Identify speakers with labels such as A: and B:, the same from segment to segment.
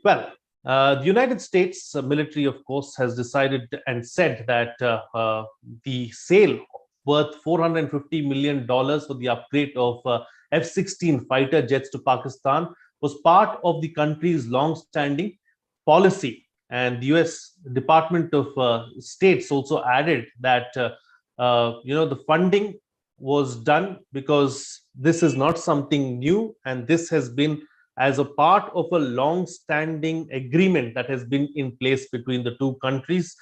A: Well, the United States military, of course, has decided and said that the sale worth $450 million for the upgrade of F-16 fighter jets to Pakistan was part of the country's long-standing policy. And the U.S. Department of States also added that the funding was done because this is not something new, and this has been as a part of a long-standing agreement that has been in place between the two countries.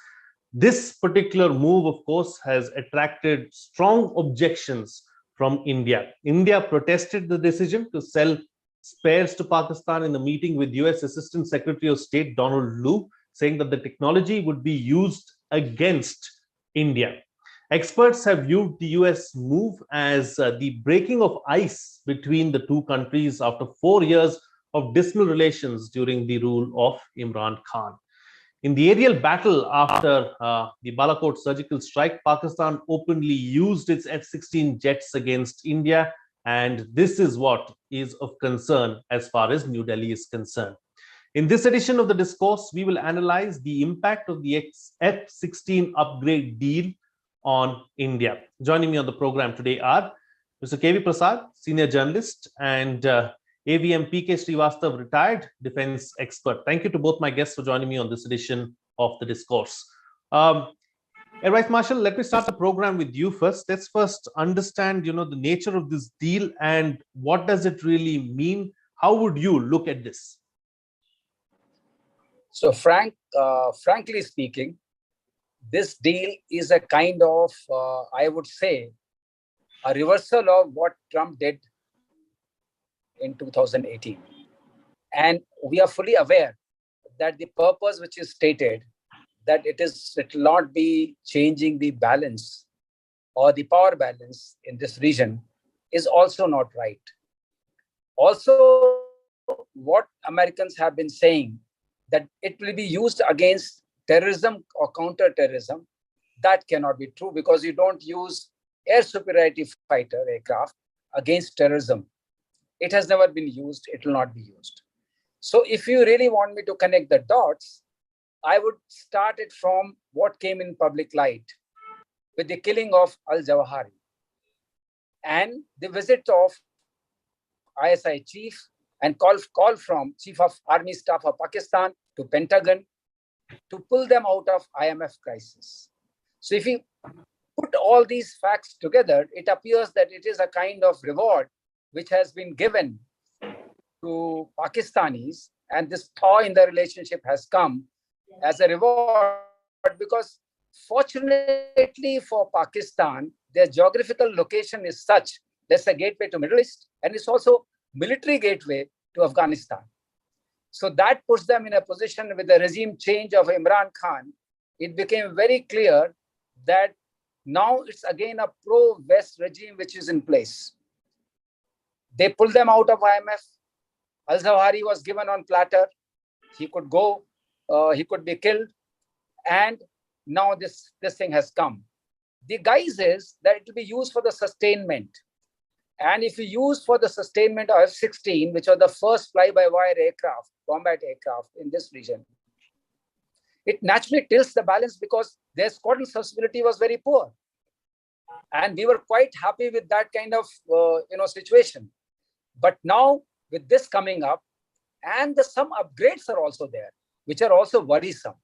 A: This particular move, of course, has attracted strong objections from India. India protested the decision to sell spares to Pakistan in a meeting with US Assistant Secretary of State Donald Lu, saying that the technology would be used against India. Experts have viewed the US move as the breaking of ice between the two countries after 4 years of dismal relations during the rule of Imran Khan. In the aerial battle after the Balakot surgical strike, Pakistan openly used its F-16 jets against India, and this is what is of concern as far as New Delhi is concerned. In this edition of the Discourse, we will analyze the impact of the F-16 upgrade deal on India. Joining me on the program today are Mr. K.V. Prasad, senior journalist, and AVM P.K. Srivastava, retired defense expert. Thank you to both my guests for joining me on this edition of the Discourse. All right, Marshal, let me start the program with you first. Let's first understand, the nature of this deal and what does it really mean? How would you look at this?
B: So, frankly speaking, this deal is a kind of, I would say, a reversal of what Trump did in 2018. And we are fully aware that the purpose which is stated, that it will not be changing the balance or the power balance in this region, is also not right. Also, what Americans have been saying, that it will be used against terrorism or counterterrorism, that cannot be true, because you don't use air superiority fighter aircraft against terrorism. It has never been used. It will not be used. So if you really want me to connect the dots, I would start it from what came in public light with the killing of al-Zawahiri and the visit of ISI chief and call from Chief of Army Staff of Pakistan to Pentagon to pull them out of IMF crisis. So if you put all these facts together, it appears that it is a kind of reward which has been given to Pakistanis, and this thaw in the relationship has come as a reward because, fortunately for Pakistan, their geographical location is such that's a gateway to Middle East, and it's also military gateway to Afghanistan. So that puts them in a position with the regime change of Imran Khan. It became very clear that now it's again a pro-West regime which is in place. They pulled them out of IMF. Al-Zawahiri was given on platter. He could go, he could be killed. And now this thing has come. The guise is that it will be used for the sustainment. And if you use for the sustainment of F-16, which are the first fly-by-wire aircraft, combat aircraft in this region, it naturally tilts the balance because their squadron serviceability was very poor. And we were quite happy with that kind of situation. But now with this coming up, and some upgrades are also there, which are also worrisome.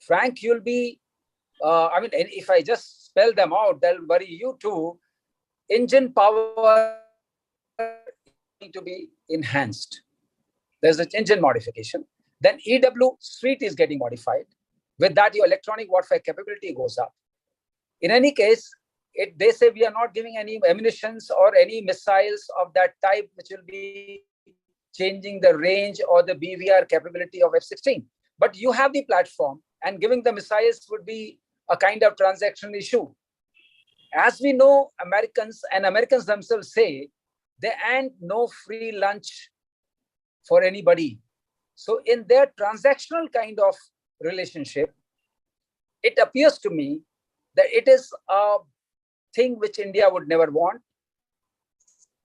B: Frank, you'll be, if I just spell them out, they'll worry you too. Engine power to be enhanced. There's an engine modification. Then EW suite is getting modified. With that, your electronic warfare capability goes up. In any case, they say we are not giving any ammunitions or any missiles of that type, which will be changing the range or the BVR capability of F-16. But you have the platform, and giving the missiles would be a kind of transaction issue. As we know, Americans themselves say, there ain't no free lunch for anybody. So in their transactional kind of relationship, it appears to me that it is a thing which India would never want.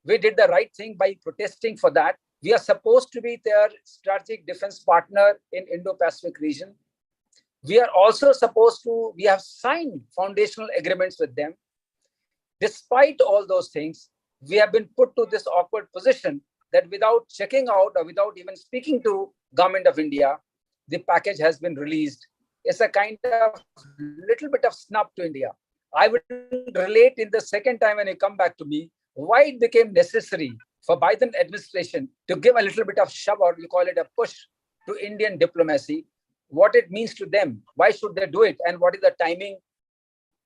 B: We did the right thing by protesting for that. We are supposed to be their strategic defense partner in Indo-Pacific region. We are also supposed to, we have signed foundational agreements with them. Despite all those things, we have been put to this awkward position that without checking out or without even speaking to government of India, the package has been released. It's a kind of little bit of snub to India. I will relate in the second time when you come back to me, why it became necessary for Biden administration to give a little bit of shove, or you call it a push, to Indian diplomacy, what it means to them, why should they do it, and what is the timing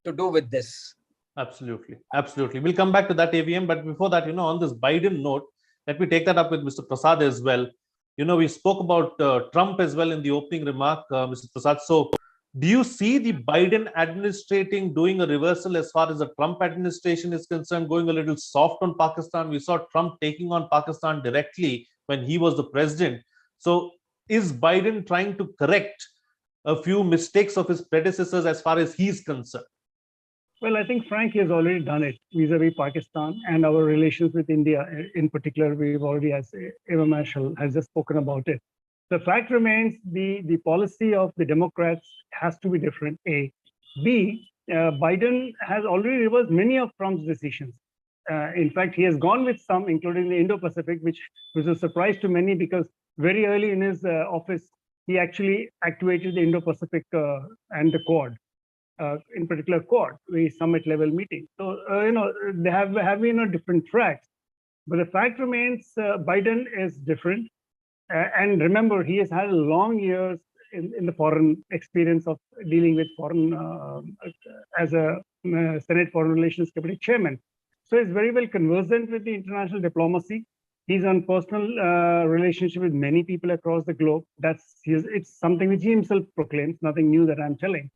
B: to do with this.
A: Absolutely. Absolutely. We'll come back to that, AVM. But before that, on this Biden note, let me take that up with Mr. Prasad as well. We spoke about Trump as well in the opening remark, Mr. Prasad. So do you see the Biden administrating doing a reversal as far as the Trump administration is concerned, going a little soft on Pakistan? We saw Trump taking on Pakistan directly when he was the president. So is Biden trying to correct a few mistakes of his predecessors as far as he's concerned?
C: Well, I think Frank has already done it vis-a-vis Pakistan and our relations with India in particular. We've already, as Eva Marshal has just spoken about it. The fact remains the policy of the Democrats has to be different, A. B, Biden has already reversed many of Trump's decisions. In fact, he has gone with some, including the Indo-Pacific, which was a surprise to many because very early in his office, he actually activated the Indo-Pacific and the Quad. In particular, Quad, the summit level meeting. So, they have been on different tracks. But the fact remains, Biden is different. And remember, he has had long years in the foreign experience of dealing with foreign, as a Senate Foreign Relations Committee chairman. So he's very well conversant with the international diplomacy. He's on personal relationship with many people across the globe. It's something which he himself proclaims, nothing new that I'm telling.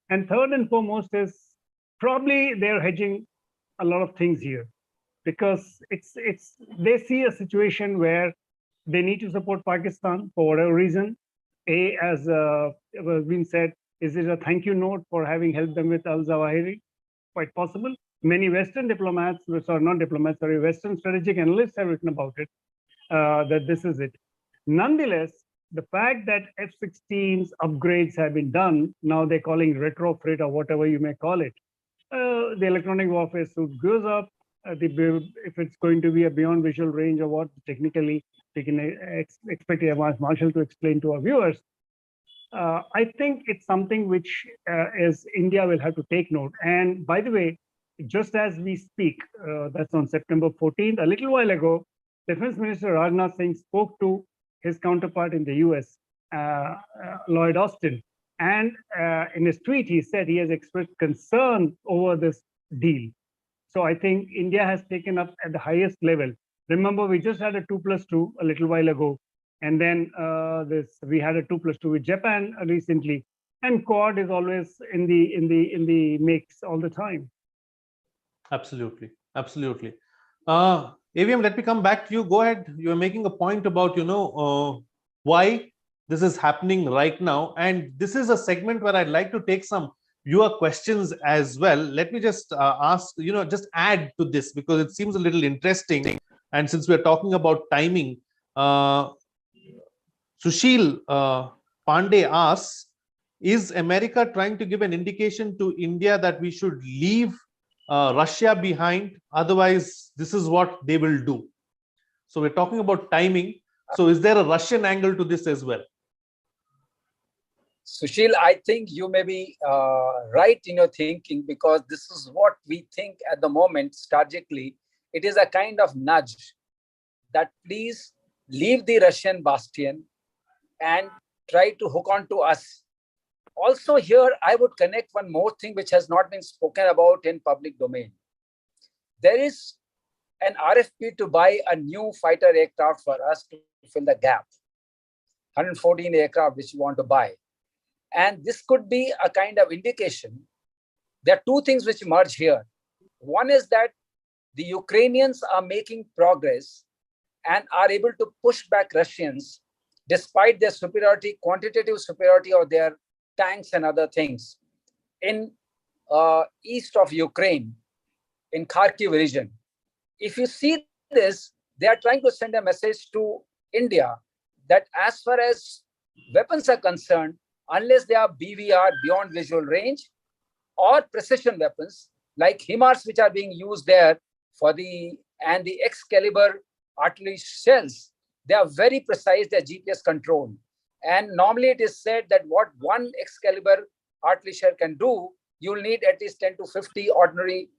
C: And third and foremost is probably they're hedging a lot of things here because they see a situation where they need to support Pakistan for whatever reason. A, as was been said, is it a thank you note for having helped them with al-Zawahiri? Quite possible. Many Western diplomats, Western strategic analysts have written about it, that this is it. Nonetheless, the fact that F-16s upgrades have been done, now they're calling retrofit or whatever you may call it. The electronic warfare suit goes up. If it's going to be a beyond visual range or what, technically, we can expect Marshal to explain to our viewers. I think it's something which is India will have to take note. And by the way, just as we speak, that's on September 14th, a little while ago, Defense Minister Rajnath Singh spoke to his counterpart in the US, Lloyd Austin. And in his tweet, he said he has expressed concern over this deal. So I think India has taken up at the highest level. Remember, we just had a 2+2 a little while ago. And then we had a 2+2 with Japan recently. And Quad is always in the mix all the time.
A: Absolutely. Absolutely. AVM, let me come back to you. Go ahead. You're making a point about, why this is happening right now. And this is a segment where I'd like to take some viewer questions as well. Let me just ask, just add to this because it seems a little interesting. And since we're talking about timing, Sushil Pandey asks, is America trying to give an indication to India that we should leave Russia behind? Otherwise, this is what they will do. So we're talking about timing. So is there a Russian angle to this as well?
B: Sushil, I think you may be right in your thinking because this is what we think at the moment strategically. It is a kind of nudge that please leave the Russian bastion and try to hook on to us. Also here, I would connect one more thing which has not been spoken about in public domain. There is an RFP to buy a new fighter aircraft for us to fill the gap. 114 aircraft which we want to buy. And this could be a kind of indication. There are two things which emerge here. One is that the Ukrainians are making progress and are able to push back Russians despite their superiority, quantitative superiority of their tanks and other things. In east of Ukraine, in Kharkiv region, if you see this, they are trying to send a message to India that as far as weapons are concerned, unless they are BVR, beyond visual range, or precision weapons like HIMARS, which are being used there and the Excalibur artillery shells, they are very precise, they are GPS controlled. And normally it is said that what one Excalibur artillery shell can do, you'll need at least 10 to 50 ordinary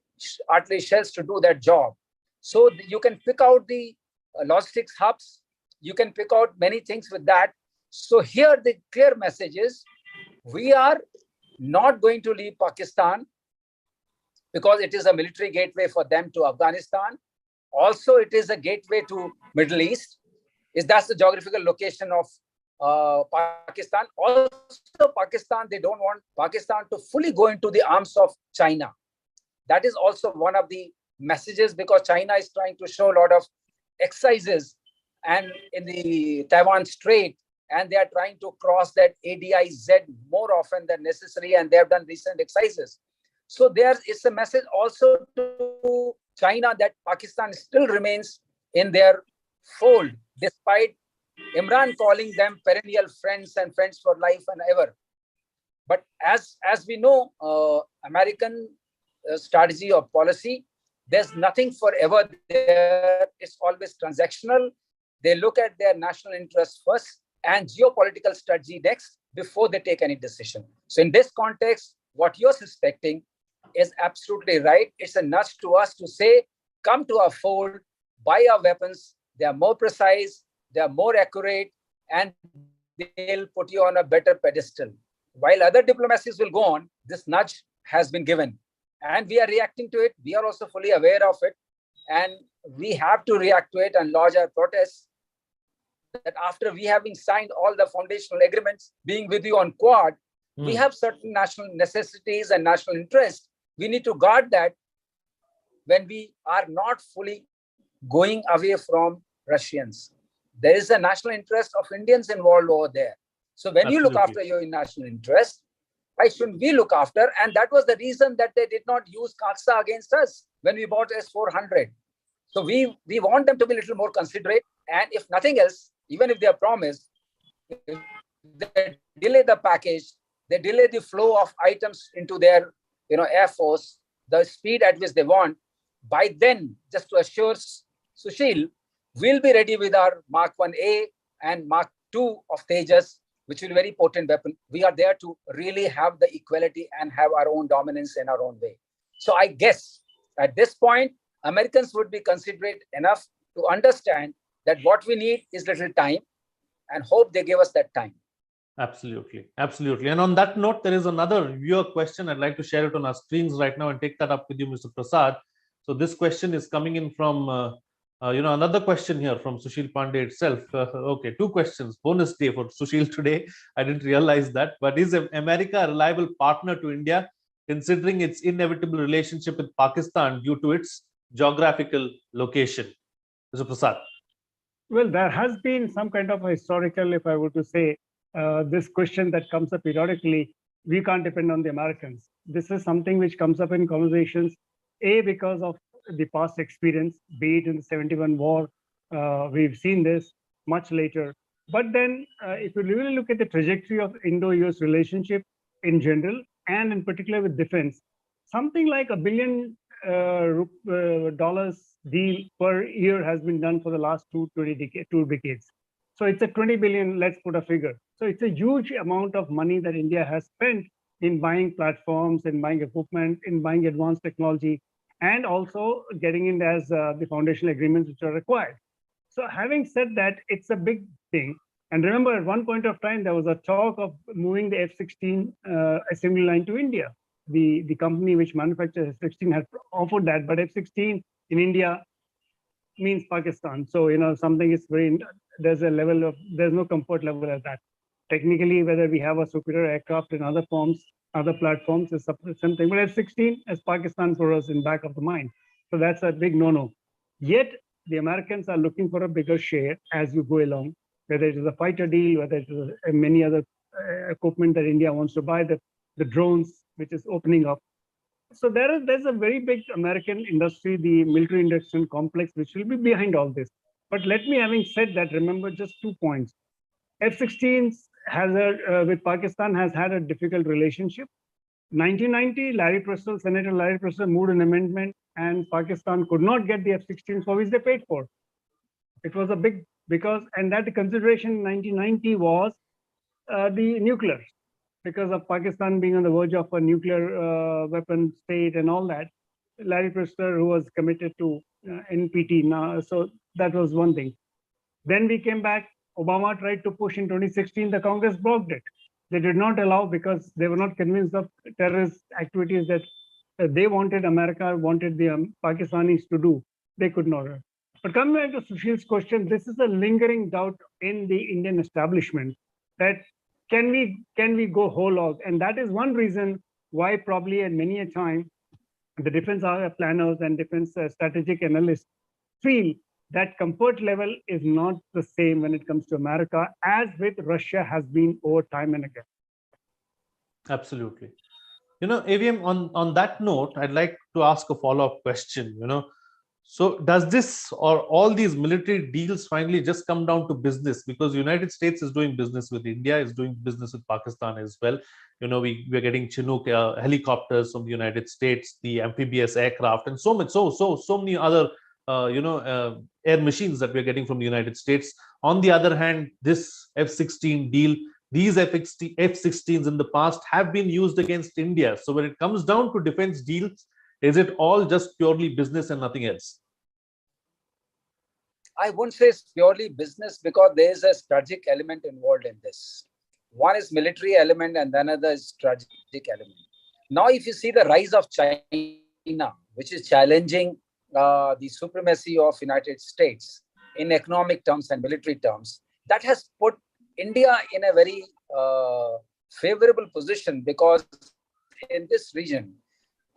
B: artillery shells to do that job. So you can pick out the logistics hubs, you can pick out many things with that. So here the clear message is, we are not going to leave Pakistan because it is a military gateway for them to Afghanistan. Also, it is a gateway to Middle East. That's the geographical location of Pakistan. Also, Pakistan, they don't want Pakistan to fully go into the arms of China. That is also one of the messages, because China is trying to show a lot of exercises and in the Taiwan Strait, and they are trying to cross that ADIZ more often than necessary, and they have done recent exercises. So there is a message also to China that Pakistan still remains in their fold, despite Imran calling them perennial friends and friends for life and ever. But as we know, American strategy or policy, there's nothing forever there. It's always transactional. They look at their national interests first and geopolitical strategy next before they take any decision. So in this context, what you're suspecting is absolutely right. It's a nudge to us to say, come to our fold, buy our weapons. They are more precise, they are more accurate, and they'll put you on a better pedestal. While other diplomacies will go on, this nudge has been given. And we are reacting to it. We are also fully aware of it. And we have to react to it and lodge our protests. That after we having signed all the foundational agreements, being with you on Quad, we have certain national necessities and national interests. We need to guard that when we are not fully going away from Russians. There is a national interest of Indians involved over there. So when you look after your national interest, why shouldn't we look after? And that was the reason that they did not use Kaksa against us when we bought S-400. So we want them to be a little more considerate. And if nothing else, even if they are promised, if they delay the package, they delay the flow of items into their Air Force, the speed at which they want, by then, just to assure Sushil, we'll be ready with our Mark 1A and Mark 2 of Tejas, which will be a very potent weapon. We are there to really have the equality and have our own dominance in our own way. So I guess at this point, Americans would be considerate enough to understand that what we need is little time, and hope they give us that time.
A: Absolutely. Absolutely. And on that note, there is another viewer question. I'd like to share it on our screens right now and take that up with you, Mr. Prasad. So this question is coming in from, another question here from Sushil Pandey itself. Okay, two questions. Bonus day for Sushil today. I didn't realize that. But is America a reliable partner to India, considering its inevitable relationship with Pakistan due to its geographical location? Mr. Prasad.
C: Well, there has been some kind of a historical, if I were to say, this question that comes up periodically, we can't depend on the Americans. This is something which comes up in conversations, because of the past experience, be it in the 71 war, we've seen this much later. But then if you really look at the trajectory of Indo-US relationship in general, and in particular with defense, something like $1 billion deal per year has been done for the last two decades. So it's a 20 billion, let's put a figure. So it's a huge amount of money that India has spent in buying platforms, in buying equipment, in buying advanced technology, and also getting in as the foundational agreements which are required. So having said that, it's a big thing. And remember, at one point of time, there was a talk of moving the F-16 assembly line to India. The company which manufactures F-16 had offered that, but F-16 in India means Pakistan. So, something is there's no comfort level at that. Technically, whether we have a superior aircraft in other platforms is something, but F-16 as Pakistan for us in back of the mind. So that's a big no-no. Yet, the Americans are looking for a bigger share as you go along, whether it is a fighter deal, whether it is many other equipment that India wants to buy, the drones, which is opening up. So there's a very big American industry, the military industrial complex, which will be behind all this. But let me, having said that, remember just 2 points. F-16s with Pakistan has had a difficult relationship. 1990, Senator Larry Prasad moved an amendment, and Pakistan could not get the F-16s for which they paid for. It was a big, and that consideration in 1990 was the nuclear, because of Pakistan being on the verge of a nuclear weapon state and all that. Larry Prasad, who was committed to NPT now, so that was one thing. Then we came back. Obama tried to push in 2016. The Congress blocked it. They did not allow because they were not convinced of terrorist activities that they wanted, America wanted the Pakistanis to do. They could not. But coming back to Sushil's question, this is a lingering doubt in the Indian establishment that can we go whole hog? And that is one reason why probably at many a time the defense planners and defense strategic analysts feel that comfort level is not the same when it comes to America as with Russia has been over time and again.
A: Absolutely. AVM, on that note, I'd like to ask a follow-up question. So does this or all these military deals finally just come down to business? Because the United States is doing business with India, is doing business with Pakistan as well. We're getting Chinook helicopters from the United States, the amphibious aircraft, and so many other air machines that we're getting from the United States. On the other hand, this F-16 deal, these F-16s in the past have been used against India. So when it comes down to defense deals, is it all just purely business and nothing else?
B: I wouldn't say it's purely business because there is a strategic element involved in this. One is military element and another is strategic element. Now, if you see the rise of China, which is challenging the supremacy of United States in economic terms and military terms, that has put India in a very favorable position because in this region,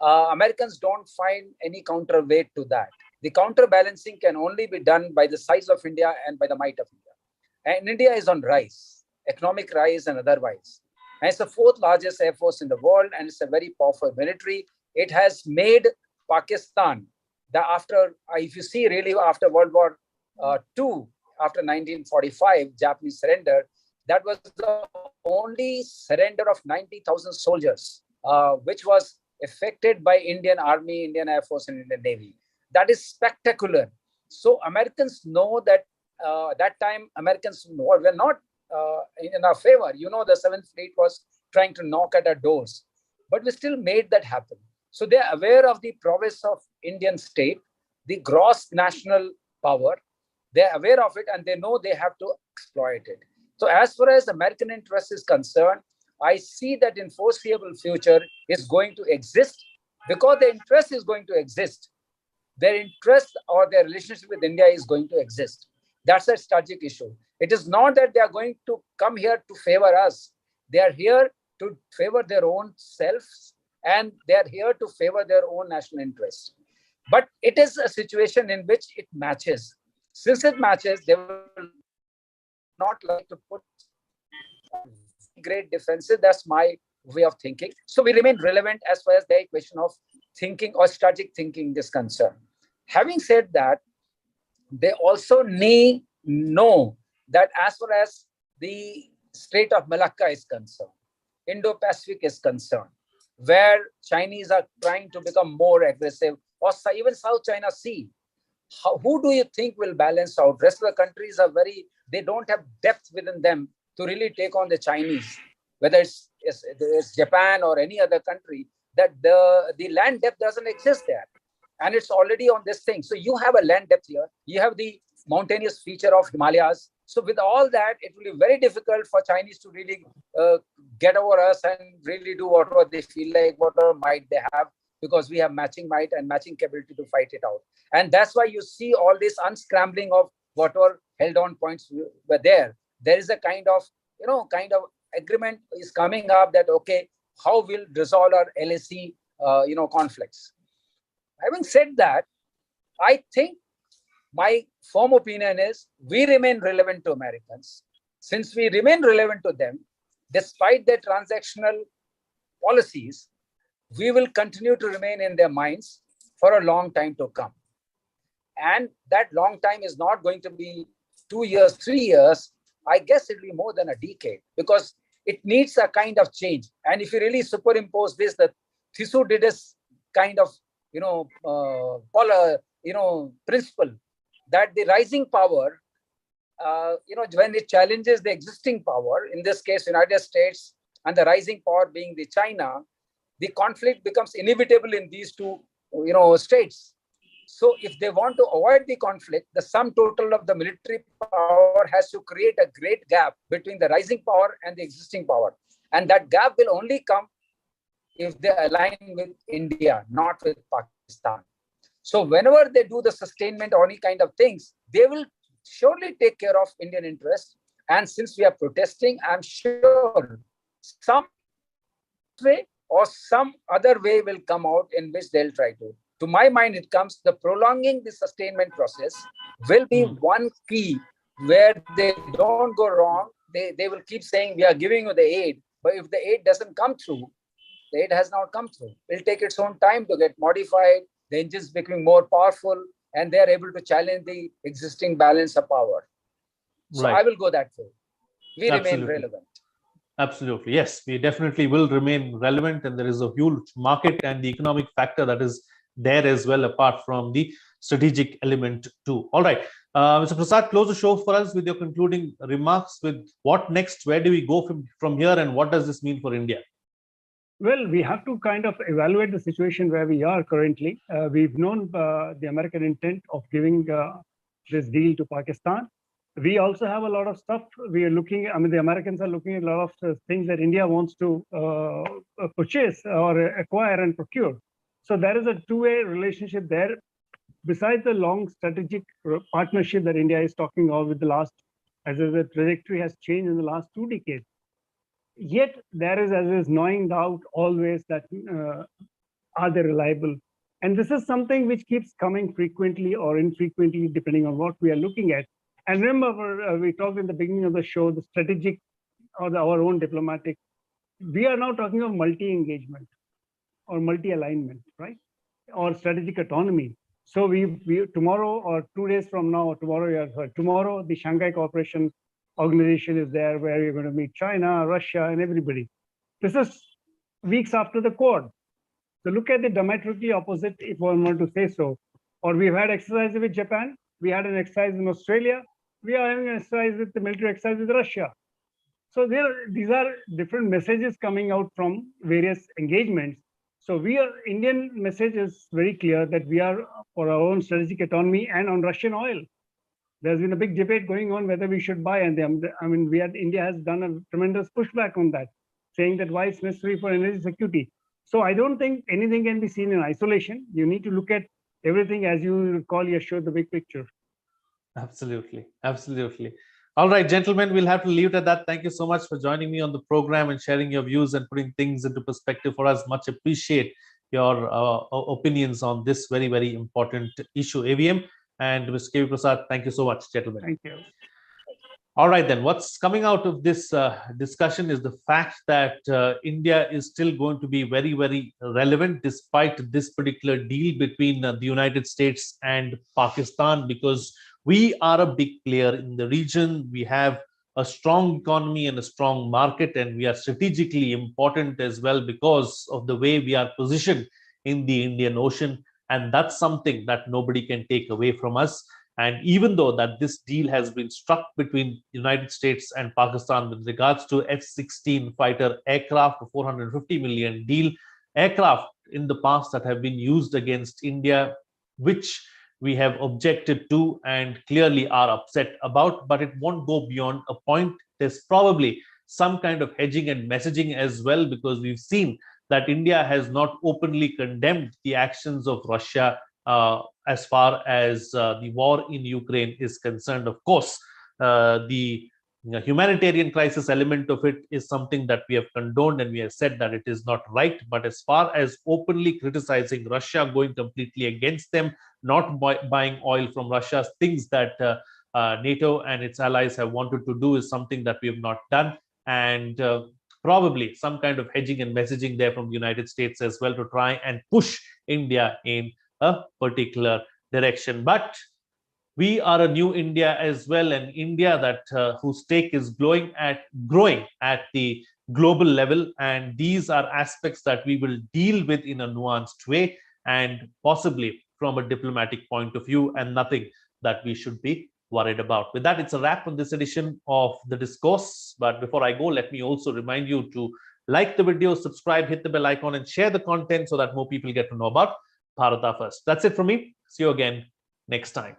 B: Americans don't find any counterweight to that. The counterbalancing can only be done by the size of India and by the might of India. And India is on rise, economic rise and otherwise. And it's the fourth largest air force in the world, and it's a very powerful military. It has made Pakistan, if you see really after World War II, after 1945, Japanese surrender, that was the only surrender of 90,000 soldiers, which was effected by Indian Army, Indian Air Force, and Indian Navy. That is spectacular. So Americans know that that time Americans were not in our favor. The 7th Fleet was trying to knock at our doors, but we still made that happen. So they are aware of the prowess of Indian state, the gross national power. They are aware of it and they know they have to exploit it. So as far as American interest is concerned, I see that in foreseeable future is going to exist because the interest is going to exist. Their interest or their relationship with India is going to exist. That's a strategic issue. It is not that they are going to come here to favor us. They are here to favor their own selves and they are here to favor their own national interests. But it is a situation in which it matches. Since it matches, they will not like to put great defenses. That's my way of thinking. So we remain relevant as far as the question of thinking or strategic thinking is concerned. Having said that, they also know that as far as the Strait of Malacca is concerned, Indo-Pacific is concerned, where Chinese are trying to become more aggressive, or even South China Sea, who do you think will balance out? Rest of the countries are they don't have depth within them to really take on the Chinese, whether it's Japan or any other country, that the land depth doesn't exist there. And it's already on this thing. So you have a land depth here. You have the mountainous feature of Himalayas. So with all that, it will be very difficult for Chinese to really get over us and really do whatever they feel like, whatever might they have, because we have matching might and matching capability to fight it out. And that's why you see all this unscrambling of whatever held on points were there. There is a kind of agreement is coming up that, okay, how we'll resolve our LAC, conflicts. Having said that, I think my firm opinion is we remain relevant to Americans. Since we remain relevant to them, despite their transactional policies, we will continue to remain in their minds for a long time to come. And that long time is not going to be 2 years, 3 years. I guess it will be more than a decade, because it needs a kind of change. And if you really superimpose this, the Thucydides kind of, principle, that the rising power, when it challenges the existing power, in this case, United States, and the rising power being the China, the conflict becomes inevitable in these two, states. So if they want to avoid the conflict, the sum total of the military power has to create a great gap between the rising power and the existing power. And that gap will only come if they align with India, not with Pakistan. So whenever they do the sustainment or any kind of things, they will surely take care of Indian interests. And since we are protesting, I'm sure some way or some other way will come out in which they'll try to my mind, it comes the prolonging the sustainment process will be one key where they don't go wrong. They will keep saying, we are giving you the aid. But if the aid doesn't come through, the aid has not come through. It will take its own time to get modified. The engines becoming more powerful, and they are able to challenge the existing balance of power. So I will go that way. We remain relevant.
A: Absolutely. Yes, we definitely will remain relevant, and there is a huge market and the economic factor that is there as well, apart from the strategic element too. All right. Mr. Prasad, close the show for us with your concluding remarks with what next, where do we go from here, and what does this mean for India?
C: Well, we have to kind of evaluate the situation where we are currently. We've known the American intent of giving this deal to Pakistan. We also have a lot of stuff we are looking. I mean, the Americans are looking at a lot of things that India wants to purchase or acquire and procure. So there is a two-way relationship there. Besides the long strategic partnership that India is talking of with the last, as the trajectory has changed in the last 2 decades. Yet there is, as is gnawing doubt always, that are they reliable? And this is something which keeps coming frequently or infrequently, depending on what we are looking at. And remember, we talked in the beginning of the show, the strategic or our own diplomatic. We are now talking of multi-engagement or multi-alignment, right? Or strategic autonomy. So we tomorrow or 2 days from now, or tomorrow the Shanghai Cooperation Organization is there, where you're going to meet China, Russia, and everybody. This is weeks after the Quad. So look at the diametrically opposite, if one were to say so. Or we've had exercises with Japan. We had an exercise in Australia. We are having an exercise with the military exercise with Russia. So these are different messages coming out from various engagements. So Indian message is very clear that we are for our own strategic autonomy and on Russian oil. There's been a big debate going on whether we should buy, and India has done a tremendous pushback on that, saying that why it's necessary for energy security. So I don't think anything can be seen in isolation. You need to look at everything, as you call your show, the big picture.
A: Absolutely. Absolutely. All right, gentlemen, we'll have to leave it at that. Thank you so much for joining me on the program and sharing your views and putting things into perspective for us. Much appreciate your opinions on this very, very important issue, AVM. And Mr. K. Prasad, thank you so much, gentlemen.
C: Thank you.
A: All right, then. What's coming out of this discussion is the fact that India is still going to be very, very relevant despite this particular deal between the United States and Pakistan, because we are a big player in the region. We have a strong economy and a strong market, and we are strategically important as well because of the way we are positioned in the Indian Ocean. And that's something that nobody can take away from us. And even though that this deal has been struck between United States and Pakistan with regards to F-16 fighter aircraft, a $450 million deal, aircraft in the past that have been used against India, which we have objected to and clearly are upset about, but it won't go beyond a point. There's probably some kind of hedging and messaging as well, because we've seen that India has not openly condemned the actions of Russia as far as the war in Ukraine is concerned. Of course, the humanitarian crisis element of it is something that we have condoned, and we have said that it is not right. But as far as openly criticizing Russia, going completely against them, not buying oil from Russia, things that NATO and its allies have wanted to do, is something that we have not done. And probably some kind of hedging and messaging there from the United States as well to try and push India in a particular direction. But we are a new India as well, an India that whose stake is growing at the global level, and these are aspects that we will deal with in a nuanced way and possibly from a diplomatic point of view, and nothing that we should be worried about. With that, it's a wrap on this edition of The Discourse. But before I go, let me also remind you to like the video, subscribe, hit the bell icon, and share the content so that more people get to know about Bharata first. That's it from me. See you again next time.